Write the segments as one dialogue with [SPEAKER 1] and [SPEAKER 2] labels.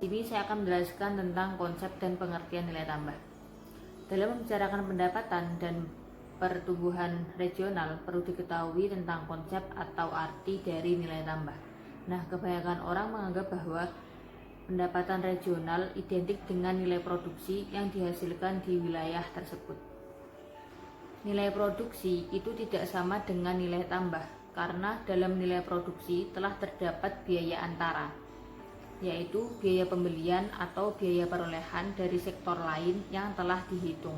[SPEAKER 1] Ini saya akan menjelaskan tentang konsep dan pengertian nilai tambah. Dalam membicarakan pendapatan dan pertumbuhan regional, perlu diketahui tentang konsep atau arti dari nilai tambah. Nah, kebanyakan orang menganggap bahwa pendapatan regional identik dengan nilai produksi yang dihasilkan di wilayah tersebut. Nilai produksi itu tidak sama dengan nilai tambah, karena dalam nilai produksi telah terdapat biaya antara, yaitu biaya pembelian atau biaya perolehan dari sektor lain yang telah dihitung.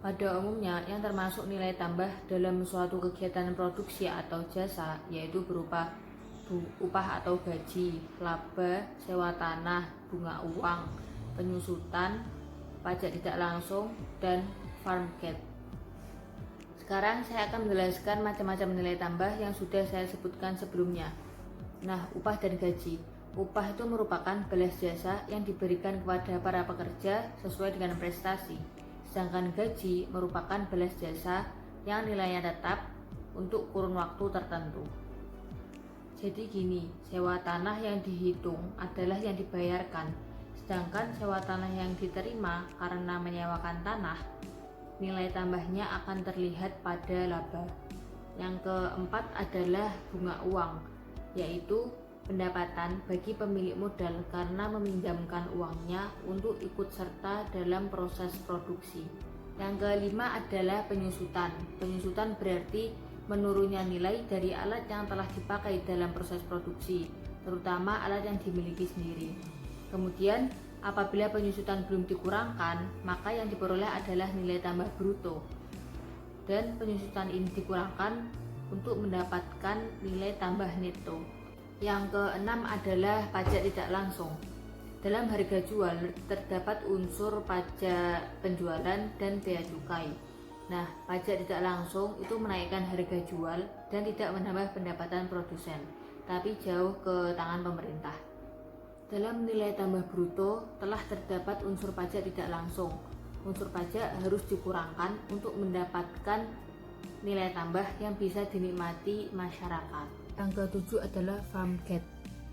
[SPEAKER 1] Pada umumnya, yang termasuk nilai tambah dalam suatu kegiatan produksi atau jasa yaitu berupa upah atau gaji, laba, sewa tanah, bunga uang, penyusutan, pajak tidak langsung, dan farm gate. Sekarang saya akan menjelaskan macam-macam nilai tambah yang sudah saya sebutkan sebelumnya. Nah, upah dan gaji. Upah itu merupakan balas jasa yang diberikan kepada para pekerja sesuai dengan prestasi. Sedangkan gaji merupakan balas jasa yang nilainya tetap untuk kurun waktu tertentu. Jadi gini, sewa tanah yang dihitung adalah yang dibayarkan, sedangkan sewa tanah yang diterima karena menyewakan tanah, nilai tambahnya akan terlihat pada laba. Yang keempat adalah bunga uang, yaitu pendapatan bagi pemilik modal karena meminjamkan uangnya untuk ikut serta dalam proses produksi. Yang kelima adalah penyusutan. Penyusutan berarti menurunnya nilai dari alat yang telah dipakai dalam proses produksi, terutama alat yang dimiliki sendiri. Kemudian, apabila penyusutan belum dikurangkan, maka yang diperoleh adalah nilai tambah bruto. Dan penyusutan ini dikurangkan untuk mendapatkan nilai tambah neto. Yang keenam adalah pajak tidak langsung. Dalam harga jual terdapat unsur pajak penjualan dan bea cukai. Nah, pajak tidak langsung itu menaikkan harga jual dan tidak menambah pendapatan produsen, tapi jauh ke tangan pemerintah. Dalam nilai tambah bruto telah terdapat unsur pajak tidak langsung. Unsur pajak harus dikurangkan untuk mendapatkan nilai tambah yang bisa dinikmati masyarakat. Yang ketujuh adalah farm gate.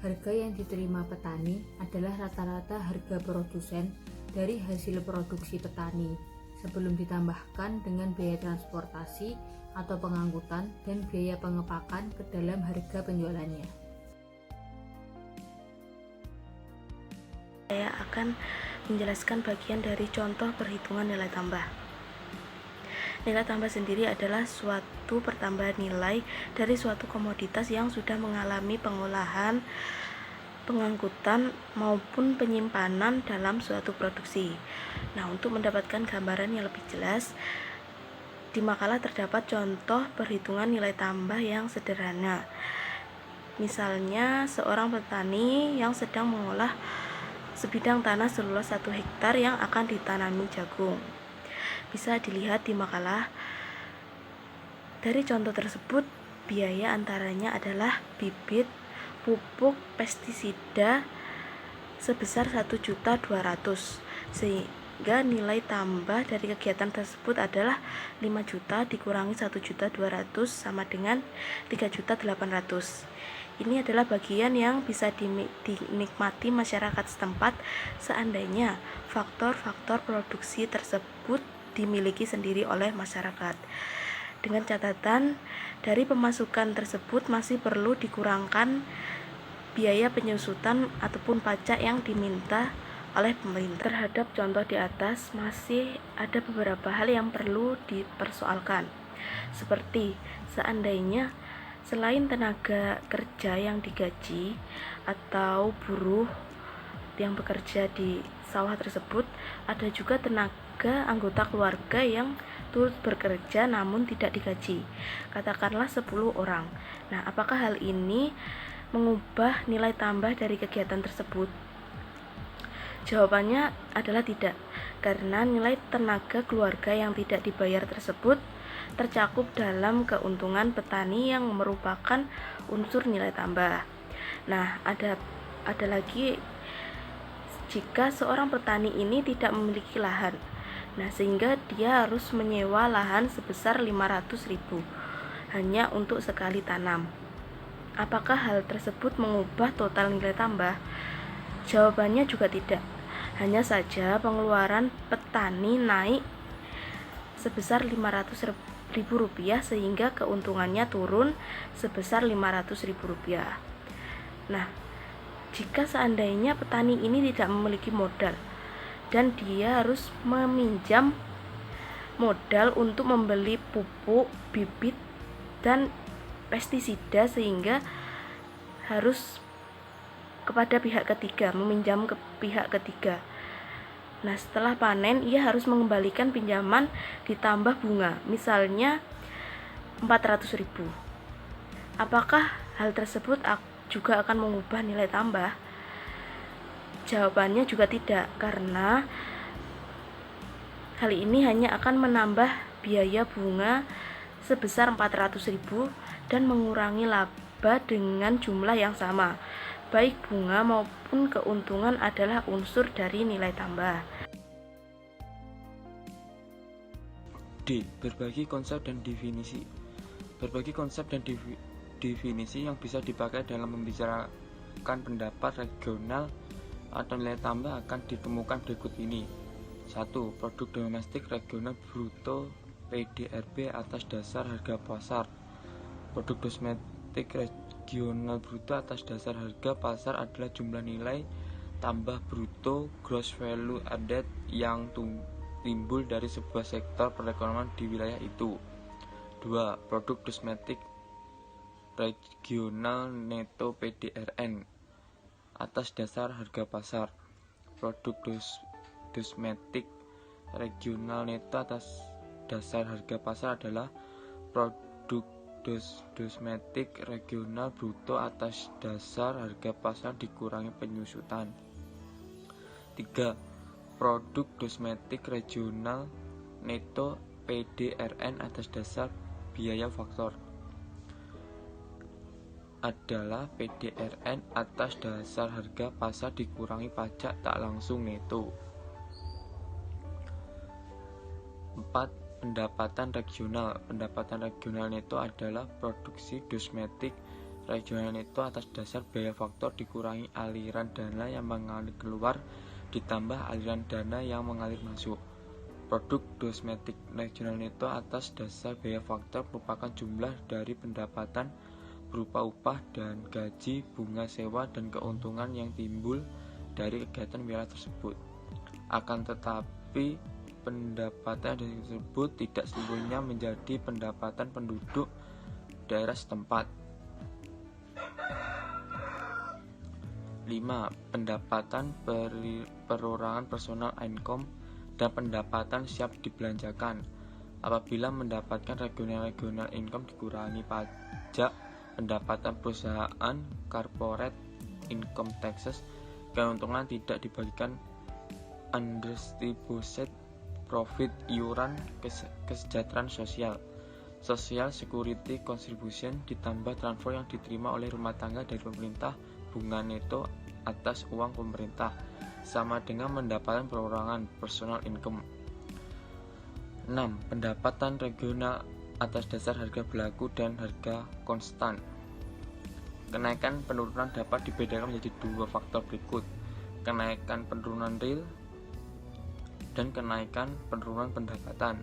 [SPEAKER 1] Harga yang diterima petani adalah rata-rata harga produsen dari hasil produksi petani sebelum ditambahkan dengan biaya transportasi atau pengangkutan dan biaya pengepakan ke dalam harga penjualannya.
[SPEAKER 2] Saya akan menjelaskan bagian dari contoh perhitungan nilai tambah. Nilai tambah sendiri adalah suatu pertambahan nilai dari suatu komoditas yang sudah mengalami pengolahan, pengangkutan, maupun penyimpanan dalam suatu produksi. Nah, untuk mendapatkan gambaran yang lebih jelas, di makalah terdapat contoh perhitungan nilai tambah yang sederhana. Misalnya, seorang petani yang sedang mengolah sebidang tanah seluas 1 hektar yang akan ditanami jagung. Bisa dilihat di makalah. Dari contoh tersebut, biaya antaranya adalah bibit, pupuk, pestisida sebesar 1.200.000, sehingga nilai tambah dari kegiatan tersebut adalah 5 juta dikurangi 1.200.000 sama dengan 3.800.000. Ini adalah bagian yang bisa dinikmati masyarakat setempat seandainya faktor-faktor produksi tersebut dimiliki sendiri oleh masyarakat. Dengan catatan, dari pemasukan tersebut masih perlu dikurangkan biaya penyusutan ataupun pajak yang diminta oleh pemerintah. Terhadap contoh di atas, masih ada beberapa hal yang perlu dipersoalkan, seperti seandainya selain tenaga kerja yang digaji atau buruh yang bekerja di sawah tersebut, ada juga tenaga anggota keluarga yang turut bekerja namun tidak digaji, katakanlah 10 orang. Nah, apakah hal ini mengubah nilai tambah dari kegiatan tersebut? Jawabannya adalah tidak, karena nilai tenaga keluarga yang tidak dibayar tersebut tercakup dalam keuntungan petani yang merupakan unsur nilai tambah. Nah, ada lagi jika seorang petani ini tidak memiliki lahan. Nah, sehingga dia harus menyewa lahan sebesar 500.000 hanya untuk sekali tanam. Apakah hal tersebut mengubah total nilai tambah? Jawabannya juga tidak. Hanya saja pengeluaran petani naik sebesar Rp500.000 sehingga keuntungannya turun sebesar Rp500.000. Nah, jika seandainya petani ini tidak memiliki modal dan dia harus meminjam modal untuk membeli pupuk, bibit, dan pestisida sehingga harus kepada pihak ketiga, meminjam ke pihak ketiga. Nah, setelah panen ia harus mengembalikan pinjaman ditambah bunga, misalnya 400.000. Apakah hal tersebut juga akan mengubah nilai tambah? Jawabannya juga tidak, karena hal ini hanya akan menambah biaya bunga sebesar 400.000 dan mengurangi laba dengan jumlah yang sama. Baik bunga maupun keuntungan adalah unsur dari nilai tambah.
[SPEAKER 3] D. Berbagi konsep dan definisi. Berbagi konsep dan definisi yang bisa dipakai dalam membicarakan pendapat regional atau nilai tambah akan ditemukan berikut ini. 1. Produk domestik regional bruto PDRB atas dasar harga pasar. Produk domestik regional bruto atas dasar harga pasar adalah jumlah nilai tambah bruto gross value added yang timbul dari sebuah sektor perekonomian di wilayah itu. 2. Produk domestik regional neto PDRN atas dasar harga pasar. Produk domestik regional neto atas dasar harga pasar adalah produk domestik regional bruto atas dasar harga pasar dikurangi penyusutan. 3. Produk domestik regional neto PDRN atas dasar biaya faktor adalah PDRN atas dasar harga pasar dikurangi pajak tak langsung neto. 4. Pendapatan regional. Pendapatan regional neto adalah produksi domestik regional neto atas dasar biaya faktor dikurangi aliran dana yang mengalir keluar ditambah aliran dana yang mengalir masuk. Produk domestik regional neto atas dasar biaya faktor merupakan jumlah dari pendapatan berupa upah dan gaji, bunga sewa, dan keuntungan yang timbul dari kegiatan wilayah tersebut. Akan tetapi pendapatan tersebut tidak seluruhnya menjadi pendapatan penduduk daerah setempat. 5. Pendapatan perorangan personal income dan pendapatan siap dibelanjakan. Apabila mendapatkan regional income dikurangi pajak, pendapatan perusahaan, corporate income taxes, keuntungan tidak dibagikan, undistributed profit, iuran kesejahteraan sosial, social security contribution, ditambah transfer yang diterima oleh rumah tangga dari pemerintah, bunga neto atas uang pemerintah, sama dengan pendapatan perorangan personal income. 6. Pendapatan regional atas dasar harga berlaku dan harga konstan. Kenaikan penurunan dapat dibedakan menjadi dua faktor berikut: kenaikan penurunan real dan kenaikan penurunan pendapatan.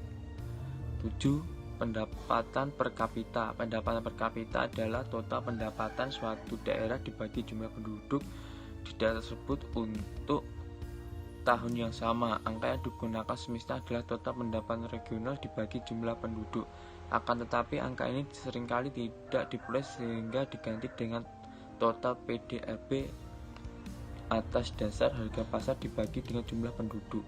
[SPEAKER 3] 7. Pendapatan per kapita. Pendapatan per kapita adalah total pendapatan suatu daerah dibagi jumlah penduduk di daerah tersebut untuk tahun yang sama. Angka yang digunakan semestinya adalah total pendapatan regional dibagi jumlah penduduk. Akan tetapi angka ini seringkali tidak diperoleh sehingga diganti dengan total PDRB atas dasar harga pasar dibagi dengan jumlah penduduk.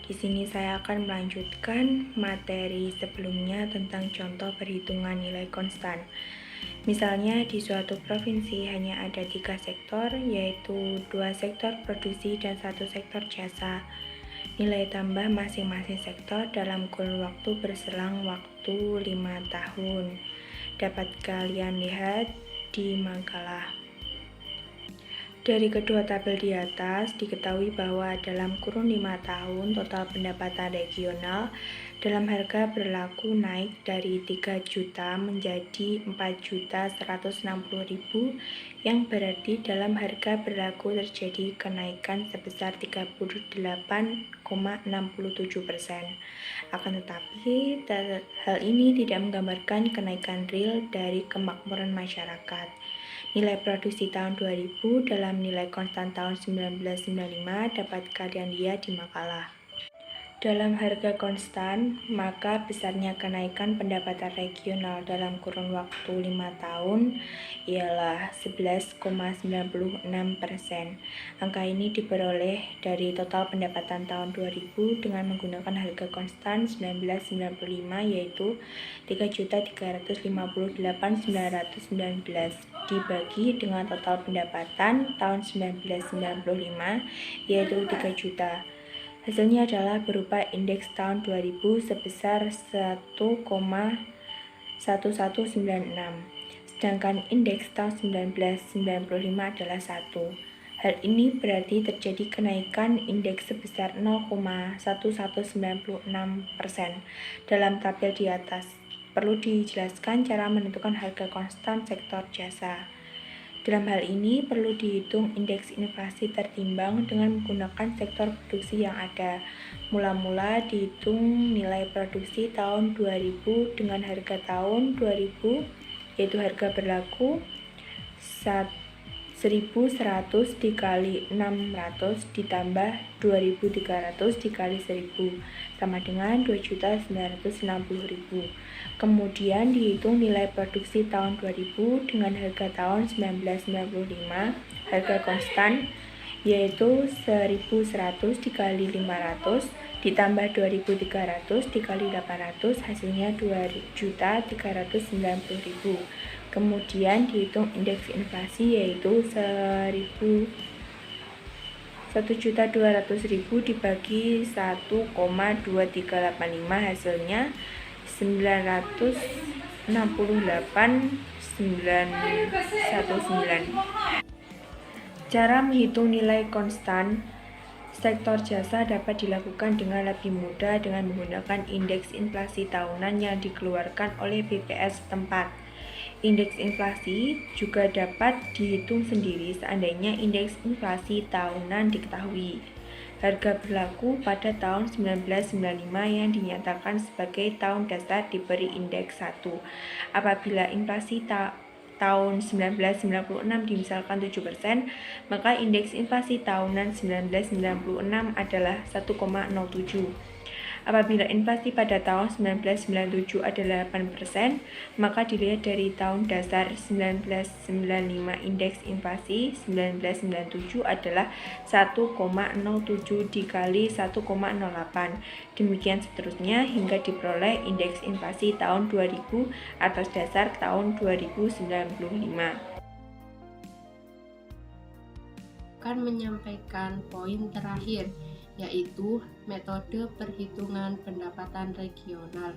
[SPEAKER 2] Di sini saya akan melanjutkan materi sebelumnya tentang contoh perhitungan nilai konstan. Misalnya di suatu provinsi hanya ada 3 sektor, yaitu 2 sektor produksi dan 1 sektor jasa. Nilai tambah masing-masing sektor dalam kurun waktu berselang waktu 5 tahun. Dapat kalian lihat di makalah. Dari kedua tabel di atas, diketahui bahwa dalam kurun 5 tahun total pendapatan regional dalam harga berlaku naik dari 3 juta menjadi 4.160.000, yang berarti dalam harga berlaku terjadi kenaikan sebesar 38,67%. Akan tetapi, hal ini tidak menggambarkan kenaikan real dari kemakmuran masyarakat. Nilai produksi tahun 2000 dalam nilai konstan tahun 1995 dapat kalian lihat di makalah. Dalam harga konstan, maka besarnya kenaikan pendapatan regional dalam kurun waktu 5 tahun ialah 11,96%. Angka ini diperoleh dari total pendapatan tahun 2000 dengan menggunakan harga konstan 1995 yaitu 3.358.919 dibagi dengan total pendapatan tahun 1995 yaitu 3 juta. Hasilnya adalah berupa indeks tahun 2000 sebesar 1,1196, sedangkan indeks tahun 1995 adalah 1. Hal ini berarti terjadi kenaikan indeks sebesar 0,1196%. Dalam tabel di atas, perlu dijelaskan cara menentukan harga konstan sektor jasa. Dalam hal ini perlu dihitung indeks inflasi tertimbang dengan menggunakan sektor produksi yang ada. Mula-mula dihitung nilai produksi tahun 2000 dengan harga tahun 2000, yaitu harga berlaku 1.100 dikali 600 ditambah 2.300 dikali 1.000 sama dengan 2.960.000. Kemudian dihitung nilai produksi tahun 2000 dengan harga tahun 1995, harga konstan yaitu 1.100 dikali 500 ditambah 2.300 dikali 800, hasilnya 2.390.000. Kemudian dihitung indeks inflasi yaitu 1.200.000 dibagi 1,2385, hasilnya 968.919. Cara menghitung nilai konstan sektor jasa dapat dilakukan dengan lebih mudah dengan menggunakan indeks inflasi tahunan yang dikeluarkan oleh BPS setempat. Indeks inflasi juga dapat dihitung sendiri seandainya indeks inflasi tahunan diketahui. Harga berlaku pada tahun 1995 yang dinyatakan sebagai tahun dasar diberi indeks 1. Apabila inflasi tahun 1996 dimisalkan 7%, maka indeks inflasi tahunan 1996 adalah 1,07. Apabila inflasi pada tahun 1997 adalah 8%, maka dilihat dari tahun dasar 1995 indeks inflasi 1997 adalah 1,07 dikali 1,08. Demikian seterusnya hingga diperoleh indeks inflasi tahun 2000 atas dasar tahun 2095.
[SPEAKER 4] Akan menyampaikan poin terakhir, yaitu metode perhitungan pendapatan regional.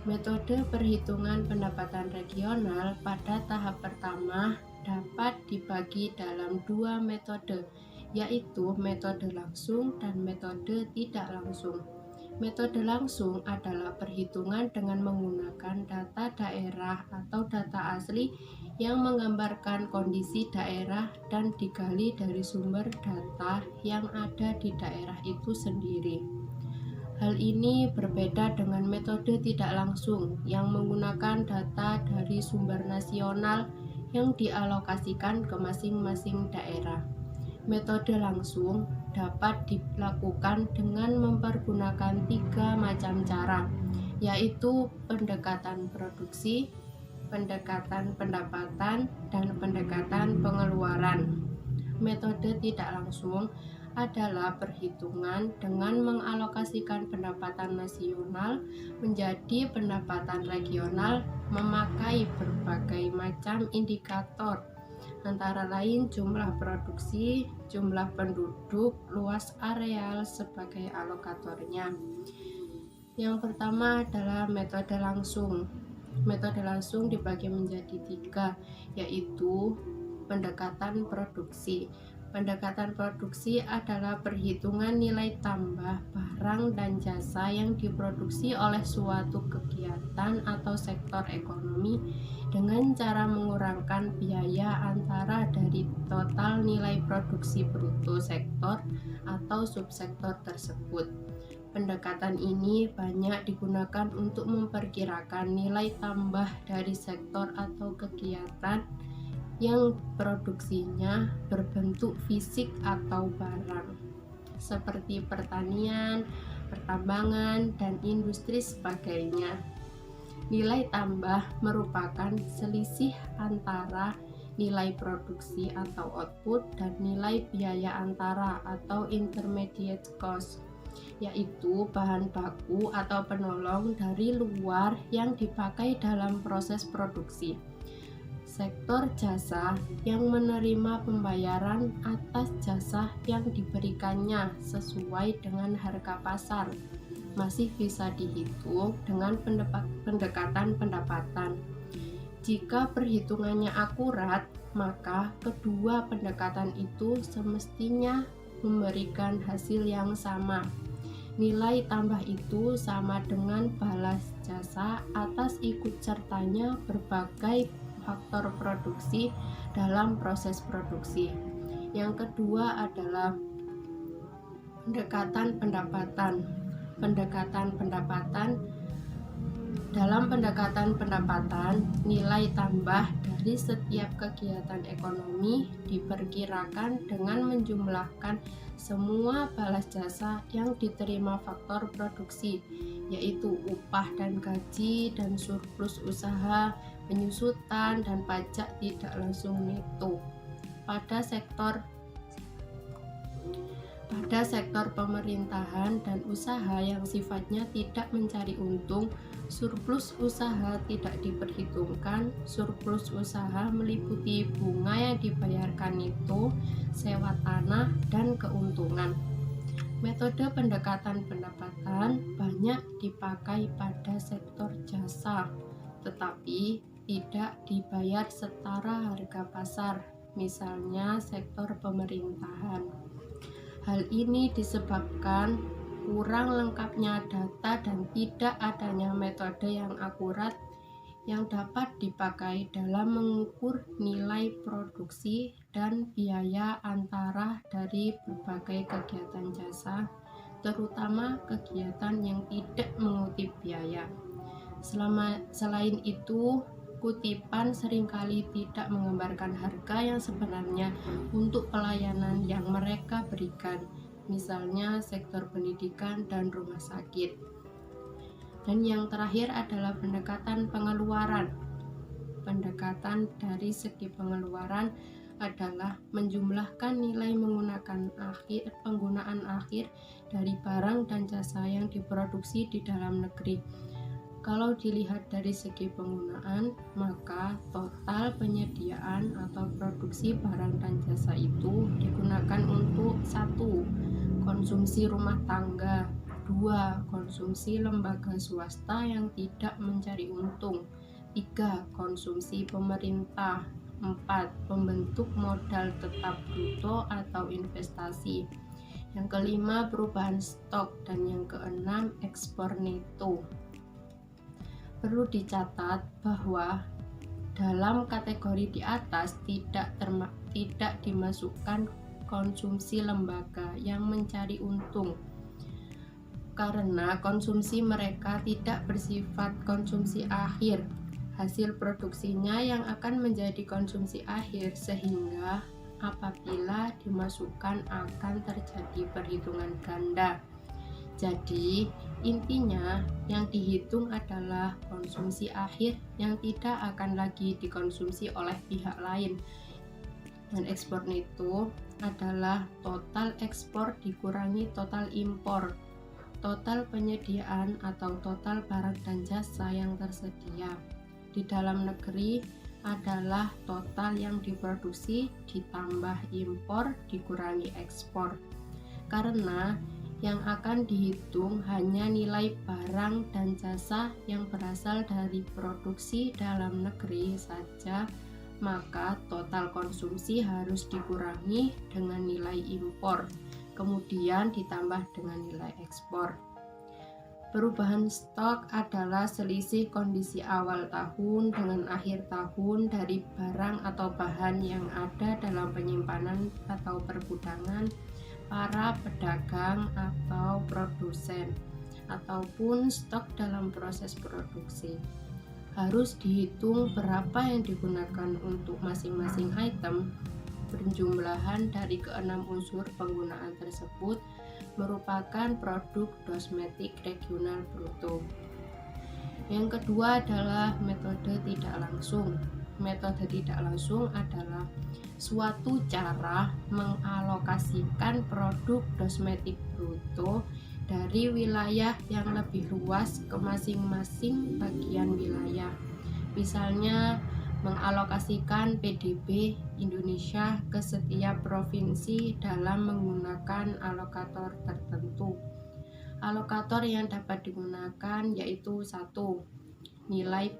[SPEAKER 4] Metode perhitungan pendapatan regional pada tahap pertama dapat dibagi dalam dua metode, yaitu metode langsung dan metode tidak langsung. Metode langsung adalah perhitungan dengan menggunakan data daerah atau data asli yang menggambarkan kondisi daerah dan digali dari sumber data yang ada di daerah itu sendiri. Hal ini berbeda dengan metode tidak langsung yang menggunakan data dari sumber nasional yang dialokasikan ke masing-masing daerah. Metode langsung dapat dilakukan dengan mempergunakan 3 macam cara, yaitu pendekatan produksi, pendekatan pendapatan, dan pendekatan pengeluaran. Metode tidak langsung adalah perhitungan dengan mengalokasikan pendapatan nasional menjadi pendapatan regional memakai berbagai macam indikator, antara lain jumlah produksi, jumlah penduduk, luas areal sebagai alokatornya. Yang pertama adalah metode langsung. Metode langsung dibagi menjadi 3, yaitu pendekatan produksi. Pendekatan produksi adalah perhitungan nilai tambah barang dan jasa yang diproduksi oleh suatu kegiatan atau sektor ekonomi dengan cara mengurangkan biaya antara dari total nilai produksi bruto sektor atau subsektor tersebut. Pendekatan ini banyak digunakan untuk memperkirakan nilai tambah dari sektor atau kegiatan yang produksinya berbentuk fisik atau barang, seperti pertanian, pertambangan, dan industri sebagainya. Nilai tambah merupakan selisih antara nilai produksi atau output dan nilai biaya antara atau intermediate cost, yaitu bahan baku atau penolong dari luar yang dipakai dalam proses produksi. Sektor jasa yang menerima pembayaran atas jasa yang diberikannya sesuai dengan harga pasar masih bisa dihitung dengan pendekatan pendapatan. Jika perhitungannya akurat, maka kedua pendekatan itu semestinya memberikan hasil yang sama. Nilai tambah itu sama dengan balas jasa atas ikut sertanya berbagai faktor produksi dalam proses produksi. Yang kedua adalah pendekatan pendapatan. Dalam pendekatan pendapatan, nilai tambah dari setiap kegiatan ekonomi diperkirakan dengan menjumlahkan semua balas jasa yang diterima faktor produksi, yaitu upah dan gaji dan surplus usaha, penyusutan, dan pajak tidak langsung neto. Pada sektor pemerintahan dan usaha yang sifatnya tidak mencari untung, surplus usaha tidak diperhitungkan. Surplus usaha meliputi bunga yang dibayarkan neto, sewa tanah, dan keuntungan. Metode pendekatan pendapatan banyak dipakai pada sektor jasa, tetapi tidak dibayar setara harga pasar, misalnya sektor pemerintahan. Hal ini disebabkan kurang lengkapnya data dan tidak adanya metode yang akurat yang dapat dipakai dalam mengukur nilai produksi dan biaya antara dari berbagai kegiatan jasa, terutama kegiatan yang tidak mengutip biaya. Selain itu, kutipan seringkali tidak menggambarkan harga yang sebenarnya untuk pelayanan yang mereka berikan, misalnya sektor pendidikan dan rumah sakit. Dan yang terakhir adalah pendekatan pengeluaran. Pendekatan dari segi pengeluaran adalah menjumlahkan nilai penggunaan akhir dari barang dan jasa yang diproduksi di dalam negeri. Kalau dilihat dari segi penggunaan, maka total penyediaan atau produksi barang dan jasa itu digunakan untuk 1. Konsumsi rumah tangga, 2. Konsumsi lembaga swasta yang tidak mencari untung, 3. Konsumsi pemerintah, 4. Pembentuk modal tetap bruto atau investasi, yang kelima perubahan stok, dan yang keenam ekspor neto. Perlu dicatat bahwa dalam kategori di atas tidak dimasukkan konsumsi lembaga yang mencari untung, karena konsumsi mereka tidak bersifat konsumsi akhir. Hasil produksinya yang akan menjadi konsumsi akhir, sehingga apabila dimasukkan akan terjadi perhitungan ganda. Jadi, intinya yang dihitung adalah konsumsi akhir yang tidak akan lagi dikonsumsi oleh pihak lain. Dan ekspor neto adalah total ekspor dikurangi total impor, total penyediaan atau total barang dan jasa yang tersedia di dalam negeri adalah total yang diproduksi ditambah impor dikurangi ekspor. Karena yang akan dihitung hanya nilai barang dan jasa yang berasal dari produksi dalam negeri saja, maka total konsumsi harus dikurangi dengan nilai impor, kemudian ditambah dengan nilai ekspor. Perubahan stok adalah selisih kondisi awal tahun dengan akhir tahun dari barang atau bahan yang ada dalam penyimpanan atau pergudangan para pedagang atau produsen, ataupun stok dalam proses produksi. Harus dihitung berapa yang digunakan untuk masing-masing item. Penjumlahan dari keenam unsur penggunaan tersebut merupakan produk kosmetik regional bruto. Yang kedua adalah metode tidak langsung. Metode tidak langsung adalah suatu cara mengalokasikan produk kosmetik bruto dari wilayah yang lebih luas ke masing-masing bagian wilayah. Misalnya, mengalokasikan PDB Indonesia ke setiap provinsi dalam menggunakan alokator tertentu. Alokator yang dapat digunakan yaitu 1. Nilai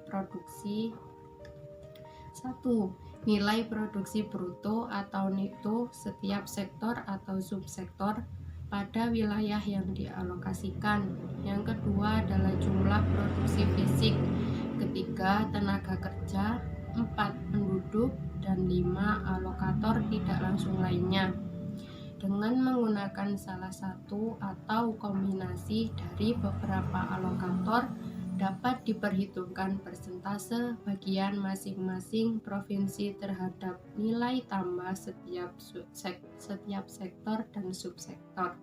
[SPEAKER 4] produksi bruto atau neto setiap sektor atau subsektor pada wilayah yang dialokasikan. Yang kedua adalah jumlah produksi fisik. Ketiga, tenaga kerja. 4. Penduduk. Dan 5. Alokator tidak langsung lainnya. Dengan menggunakan salah satu atau kombinasi dari beberapa alokator, dapat diperhitungkan persentase bagian masing-masing provinsi terhadap nilai tambah setiap sektor dan subsektor.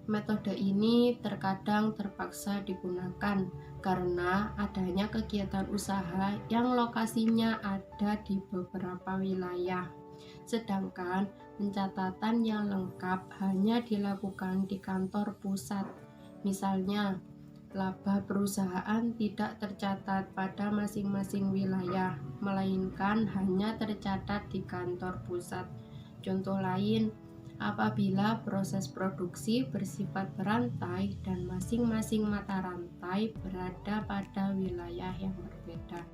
[SPEAKER 4] Metode ini terkadang terpaksa digunakan karena adanya kegiatan usaha yang lokasinya ada di beberapa wilayah, sedangkan pencatatan yang lengkap hanya dilakukan di kantor pusat. Misalnya, laba perusahaan tidak tercatat pada masing-masing wilayah, melainkan hanya tercatat di kantor pusat. Contoh lain, apabila proses produksi bersifat berantai dan masing-masing mata rantai berada pada wilayah yang berbeda.